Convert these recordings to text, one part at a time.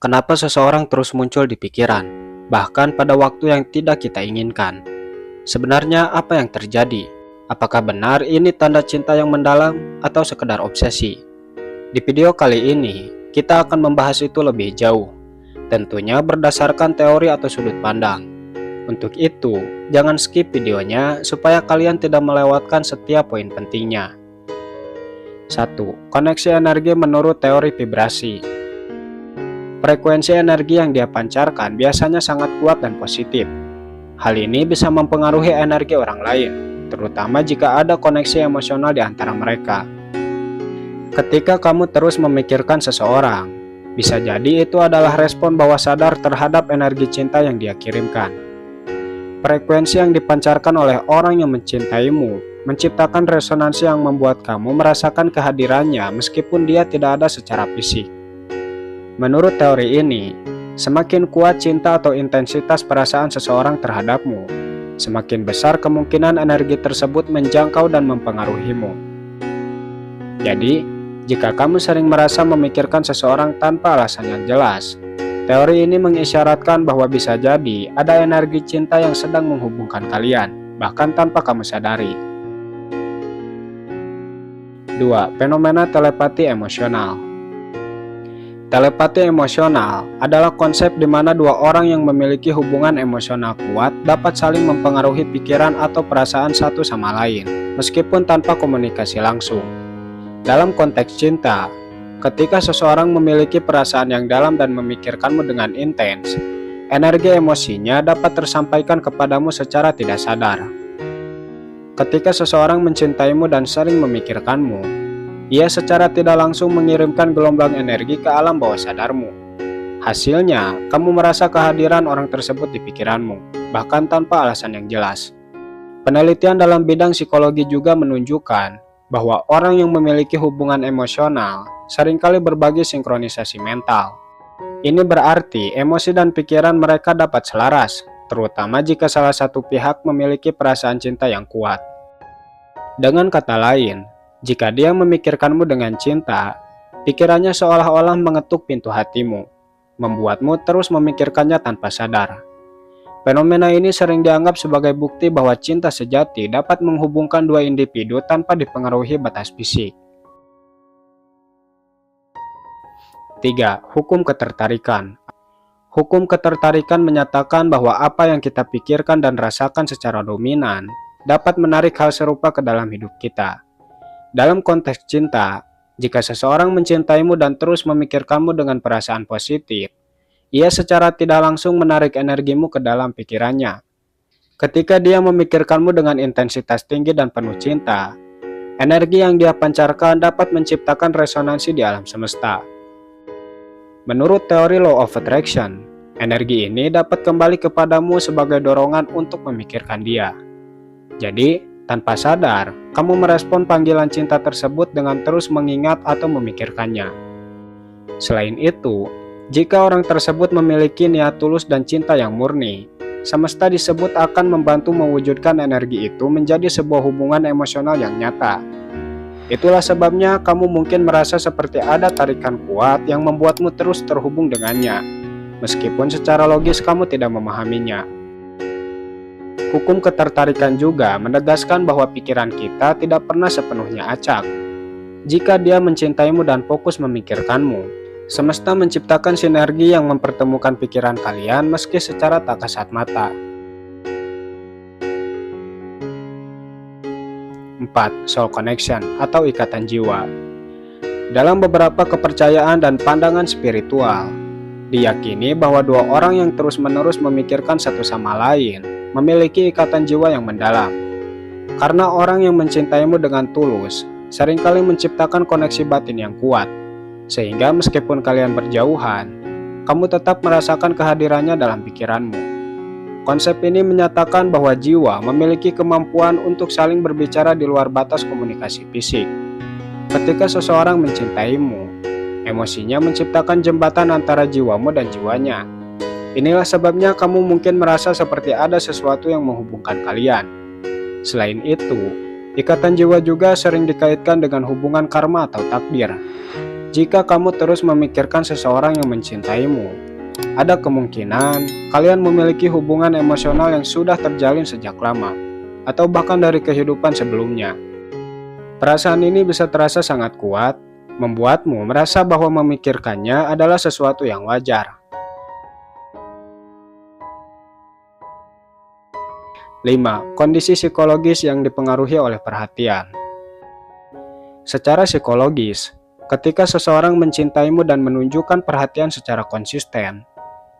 Kenapa seseorang terus muncul di pikiran, bahkan pada waktu yang tidak kita inginkan? Sebenarnya apa yang terjadi? Apakah benar ini tanda cinta yang mendalam atau sekedar obsesi? Di video kali ini, kita akan membahas itu lebih jauh, tentunya berdasarkan teori atau sudut pandang. Untuk itu, jangan skip videonya supaya kalian tidak melewatkan setiap poin pentingnya. 1. Koneksi energi menurut teori vibrasi. Frekuensi energi yang dia pancarkan biasanya sangat kuat dan positif. Hal ini bisa mempengaruhi energi orang lain, terutama jika ada koneksi emosional di antara mereka. Ketika kamu terus memikirkan seseorang, bisa jadi itu adalah respon bawah sadar terhadap energi cinta yang dia kirimkan. Frekuensi yang dipancarkan oleh orang yang mencintaimu menciptakan resonansi yang membuat kamu merasakan kehadirannya meskipun dia tidak ada secara fisik. Menurut teori ini, semakin kuat cinta atau intensitas perasaan seseorang terhadapmu, semakin besar kemungkinan energi tersebut menjangkau dan mempengaruhimu. Jadi, jika kamu sering merasa memikirkan seseorang tanpa alasan yang jelas, teori ini mengisyaratkan bahwa bisa jadi ada energi cinta yang sedang menghubungkan kalian, bahkan tanpa kamu sadari. 2. Fenomena telepati emosional. Telepati emosional adalah konsep di mana dua orang yang memiliki hubungan emosional kuat dapat saling mempengaruhi pikiran atau perasaan satu sama lain, meskipun tanpa komunikasi langsung. Dalam konteks cinta, ketika seseorang memiliki perasaan yang dalam dan memikirkanmu dengan intens, energi emosinya dapat tersampaikan kepadamu secara tidak sadar. Ketika seseorang mencintaimu dan sering memikirkanmu, ia secara tidak langsung mengirimkan gelombang energi ke alam bawah sadarmu. Hasilnya, kamu merasa kehadiran orang tersebut di pikiranmu, bahkan tanpa alasan yang jelas. Penelitian dalam bidang psikologi juga menunjukkan bahwa orang yang memiliki hubungan emosional seringkali berbagi sinkronisasi mental. Ini berarti emosi dan pikiran mereka dapat selaras, terutama jika salah satu pihak memiliki perasaan cinta yang kuat. Dengan kata lain, jika dia memikirkanmu dengan cinta, pikirannya seolah-olah mengetuk pintu hatimu, membuatmu terus memikirkannya tanpa sadar. Fenomena ini sering dianggap sebagai bukti bahwa cinta sejati dapat menghubungkan dua individu tanpa dipengaruhi batas fisik. 3. Hukum ketertarikan. Hukum ketertarikan menyatakan bahwa apa yang kita pikirkan dan rasakan secara dominan dapat menarik hal serupa ke dalam hidup kita. Dalam konteks cinta, jika seseorang mencintaimu dan terus memikirkanmu dengan perasaan positif, ia secara tidak langsung menarik energimu ke dalam pikirannya. Ketika dia memikirkanmu dengan intensitas tinggi dan penuh cinta, energi yang dia pancarkan dapat menciptakan resonansi di alam semesta. Menurut teori Law of Attraction, energi ini dapat kembali kepadamu sebagai dorongan untuk memikirkan dia. Jadi, tanpa sadar, kamu merespon panggilan cinta tersebut dengan terus mengingat atau memikirkannya. Selain itu, jika orang tersebut memiliki niat tulus dan cinta yang murni, semesta disebut akan membantu mewujudkan energi itu menjadi sebuah hubungan emosional yang nyata. Itulah sebabnya kamu mungkin merasa seperti ada tarikan kuat yang membuatmu terus terhubung dengannya, meskipun secara logis kamu tidak memahaminya. Hukum ketertarikan juga menegaskan bahwa pikiran kita tidak pernah sepenuhnya acak. Jika dia mencintaimu dan fokus memikirkanmu, semesta menciptakan sinergi yang mempertemukan pikiran kalian meski secara tak kasat mata. 4. Soul connection atau ikatan jiwa. Dalam beberapa kepercayaan dan pandangan spiritual, diyakini bahwa dua orang yang terus-menerus memikirkan satu sama lain memiliki ikatan jiwa yang mendalam. Karena orang yang mencintaimu dengan tulus seringkali menciptakan koneksi batin yang kuat, sehingga meskipun kalian berjauhan, kamu tetap merasakan kehadirannya dalam pikiranmu. Konsep ini menyatakan bahwa jiwa memiliki kemampuan untuk saling berbicara di luar batas komunikasi fisik. Ketika seseorang mencintaimu, emosinya menciptakan jembatan antara jiwamu dan jiwanya. Inilah sebabnya kamu mungkin merasa seperti ada sesuatu yang menghubungkan kalian. Selain itu, ikatan jiwa juga sering dikaitkan dengan hubungan karma atau takdir. Jika kamu terus memikirkan seseorang yang mencintaimu, ada kemungkinan kalian memiliki hubungan emosional yang sudah terjalin sejak lama, atau bahkan dari kehidupan sebelumnya. Perasaan ini bisa terasa sangat kuat, membuatmu merasa bahwa memikirkannya adalah sesuatu yang wajar. 5. Kondisi psikologis yang dipengaruhi oleh perhatian. Secara psikologis, ketika seseorang mencintaimu dan menunjukkan perhatian secara konsisten,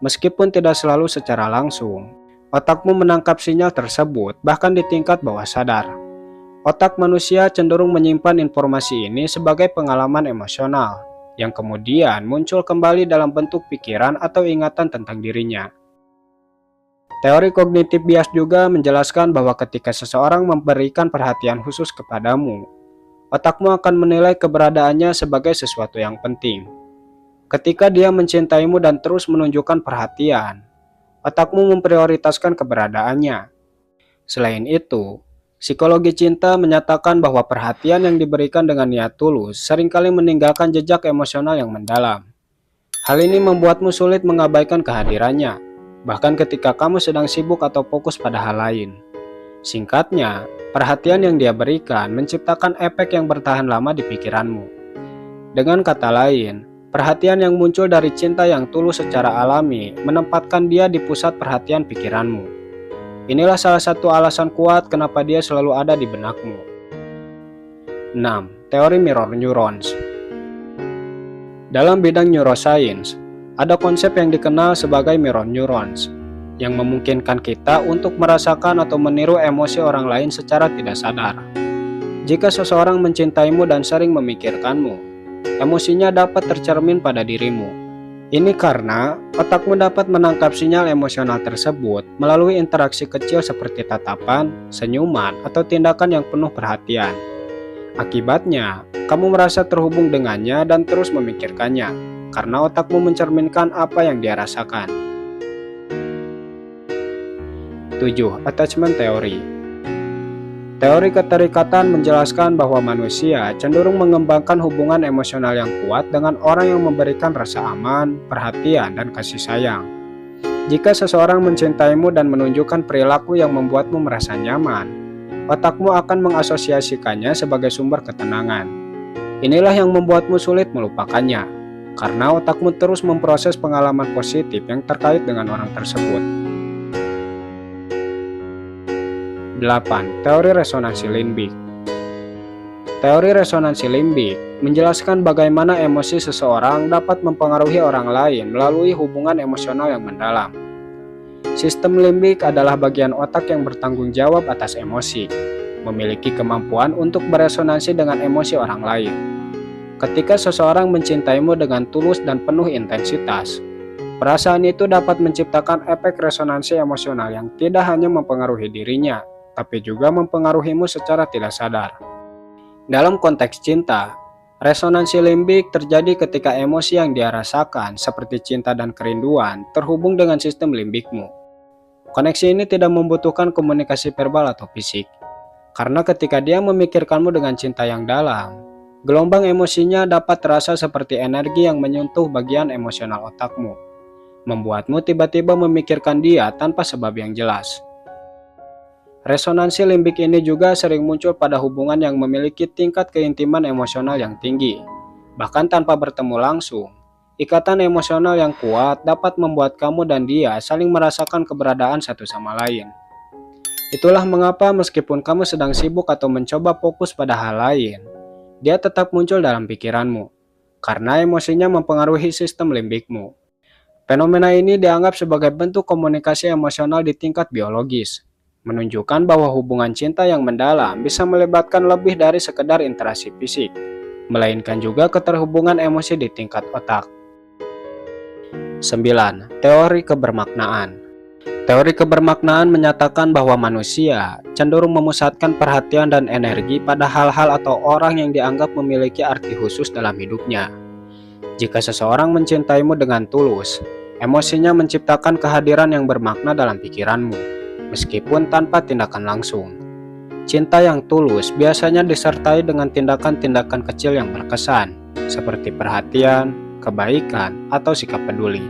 meskipun tidak selalu secara langsung, otakmu menangkap sinyal tersebut bahkan di tingkat bawah sadar. Otak manusia cenderung menyimpan informasi ini sebagai pengalaman emosional, yang kemudian muncul kembali dalam bentuk pikiran atau ingatan tentang dirinya. Teori kognitif bias juga menjelaskan bahwa ketika seseorang memberikan perhatian khusus kepadamu, otakmu akan menilai keberadaannya sebagai sesuatu yang penting. Ketika dia mencintaimu dan terus menunjukkan perhatian, otakmu memprioritaskan keberadaannya. Selain itu, psikologi cinta menyatakan bahwa perhatian yang diberikan dengan niat tulus seringkali meninggalkan jejak emosional yang mendalam. Hal ini membuatmu sulit mengabaikan kehadirannya, bahkan ketika kamu sedang sibuk atau fokus pada hal lain. Singkatnya, perhatian yang dia berikan menciptakan efek yang bertahan lama di pikiranmu. Dengan kata lain, perhatian yang muncul dari cinta yang tulus secara alami menempatkan dia di pusat perhatian pikiranmu. Inilah salah satu alasan kuat kenapa dia selalu ada di benakmu. 6. Teori mirror neurons. Dalam bidang neuroscience, ada konsep yang dikenal sebagai mirror neurons, yang memungkinkan kita untuk merasakan atau meniru emosi orang lain secara tidak sadar. Jika seseorang mencintaimu dan sering memikirkanmu, emosinya dapat tercermin pada dirimu. Ini karena otakmu dapat menangkap sinyal emosional tersebut melalui interaksi kecil seperti tatapan, senyuman, atau tindakan yang penuh perhatian. Akibatnya, kamu merasa terhubung dengannya dan terus memikirkannya, karena otakmu mencerminkan apa yang dia rasakan. 7. Attachment Theory. Teori keterikatan menjelaskan bahwa manusia cenderung mengembangkan hubungan emosional yang kuat dengan orang yang memberikan rasa aman, perhatian, dan kasih sayang. Jika seseorang mencintaimu dan menunjukkan perilaku yang membuatmu merasa nyaman, otakmu akan mengasosiasikannya sebagai sumber ketenangan. Inilah yang membuatmu sulit melupakannya, karena otakmu terus memproses pengalaman positif yang terkait dengan orang tersebut. 8. Teori resonansi limbik. Teori resonansi limbik menjelaskan bagaimana emosi seseorang dapat mempengaruhi orang lain melalui hubungan emosional yang mendalam. Sistem limbik adalah bagian otak yang bertanggung jawab atas emosi, memiliki kemampuan untuk beresonansi dengan emosi orang lain. Ketika seseorang mencintaimu dengan tulus dan penuh intensitas, perasaan itu dapat menciptakan efek resonansi emosional yang tidak hanya mempengaruhi dirinya, tapi juga mempengaruhimu secara tidak sadar. Dalam konteks cinta, resonansi limbik terjadi ketika emosi yang dia rasakan, seperti cinta dan kerinduan, terhubung dengan sistem limbikmu. Koneksi ini tidak membutuhkan komunikasi verbal atau fisik, karena ketika dia memikirkanmu dengan cinta yang dalam, gelombang emosinya dapat terasa seperti energi yang menyentuh bagian emosional otakmu, membuatmu tiba-tiba memikirkan dia tanpa sebab yang jelas. Resonansi limbik ini juga sering muncul pada hubungan yang memiliki tingkat keintiman emosional yang tinggi. Bahkan tanpa bertemu langsung, ikatan emosional yang kuat dapat membuat kamu dan dia saling merasakan keberadaan satu sama lain. Itulah mengapa meskipun kamu sedang sibuk atau mencoba fokus pada hal lain, dia tetap muncul dalam pikiranmu, karena emosinya mempengaruhi sistem limbikmu. Fenomena ini dianggap sebagai bentuk komunikasi emosional di tingkat biologis, menunjukkan bahwa hubungan cinta yang mendalam bisa melibatkan lebih dari sekedar interaksi fisik, melainkan juga keterhubungan emosi di tingkat otak. 9. Teori kebermaknaan. Teori kebermaknaan menyatakan bahwa manusia cenderung memusatkan perhatian dan energi pada hal-hal atau orang yang dianggap memiliki arti khusus dalam hidupnya. Jika seseorang mencintaimu dengan tulus, emosinya menciptakan kehadiran yang bermakna dalam pikiranmu, meskipun tanpa tindakan langsung. Cinta yang tulus biasanya disertai dengan tindakan-tindakan kecil yang berkesan, seperti perhatian, kebaikan, atau sikap peduli.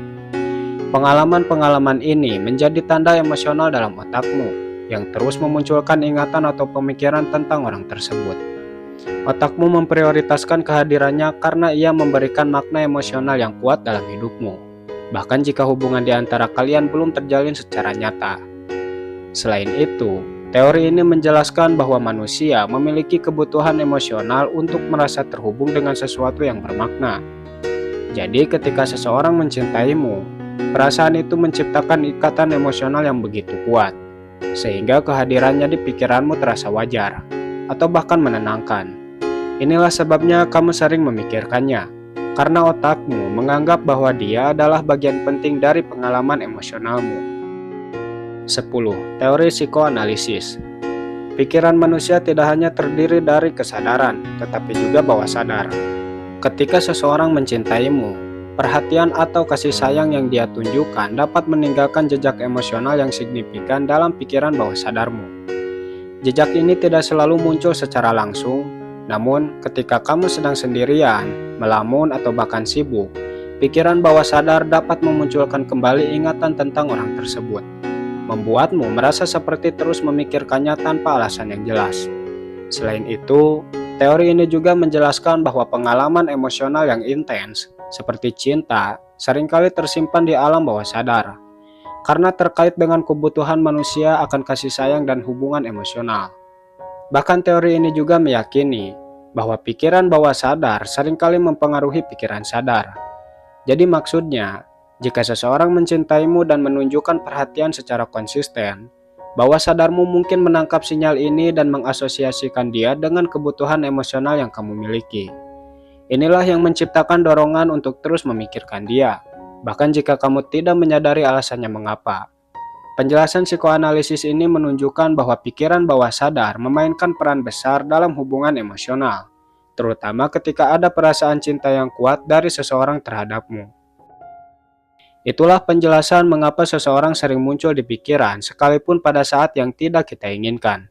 Pengalaman-pengalaman ini menjadi tanda emosional dalam otakmu yang terus memunculkan ingatan atau pemikiran tentang orang tersebut. Otakmu memprioritaskan kehadirannya karena ia memberikan makna emosional yang kuat dalam hidupmu, bahkan jika hubungan di antara kalian belum terjalin secara nyata. Selain itu, teori ini menjelaskan bahwa manusia memiliki kebutuhan emosional untuk merasa terhubung dengan sesuatu yang bermakna. Jadi ketika seseorang mencintaimu, perasaan itu menciptakan ikatan emosional yang begitu kuat, sehingga kehadirannya di pikiranmu terasa wajar, atau bahkan menenangkan. Inilah sebabnya kamu sering memikirkannya, karena otakmu menganggap bahwa dia adalah bagian penting dari pengalaman emosionalmu. 10. Teori psikoanalisis. Pikiran manusia tidak hanya terdiri dari kesadaran, tetapi juga bawah sadar. Ketika seseorang mencintaimu, perhatian atau kasih sayang yang dia tunjukkan dapat meninggalkan jejak emosional yang signifikan dalam pikiran bawah sadarmu. Jejak ini tidak selalu muncul secara langsung, namun ketika kamu sedang sendirian, melamun atau bahkan sibuk, pikiran bawah sadar dapat memunculkan kembali ingatan tentang orang tersebut, membuatmu merasa seperti terus memikirkannya tanpa alasan yang jelas. Selain itu, teori ini juga menjelaskan bahwa pengalaman emosional yang intens, seperti cinta, seringkali tersimpan di alam bawah sadar, karena terkait dengan kebutuhan manusia akan kasih sayang dan hubungan emosional. Bahkan teori ini juga meyakini bahwa pikiran bawah sadar seringkali mempengaruhi pikiran sadar. Jadi maksudnya, jika seseorang mencintaimu dan menunjukkan perhatian secara konsisten, bawah sadarmu mungkin menangkap sinyal ini dan mengasosiasikan dia dengan kebutuhan emosional yang kamu miliki. Inilah yang menciptakan dorongan untuk terus memikirkan dia, bahkan jika kamu tidak menyadari alasannya mengapa. Penjelasan psikoanalisis ini menunjukkan bahwa pikiran bawah sadar memainkan peran besar dalam hubungan emosional, terutama ketika ada perasaan cinta yang kuat dari seseorang terhadapmu. Itulah penjelasan mengapa seseorang sering muncul di pikiran sekalipun pada saat yang tidak kita inginkan.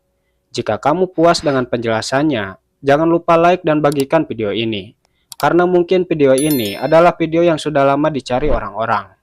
Jika kamu puas dengan penjelasannya, jangan lupa like dan bagikan video ini, karena mungkin video ini adalah video yang sudah lama dicari orang-orang.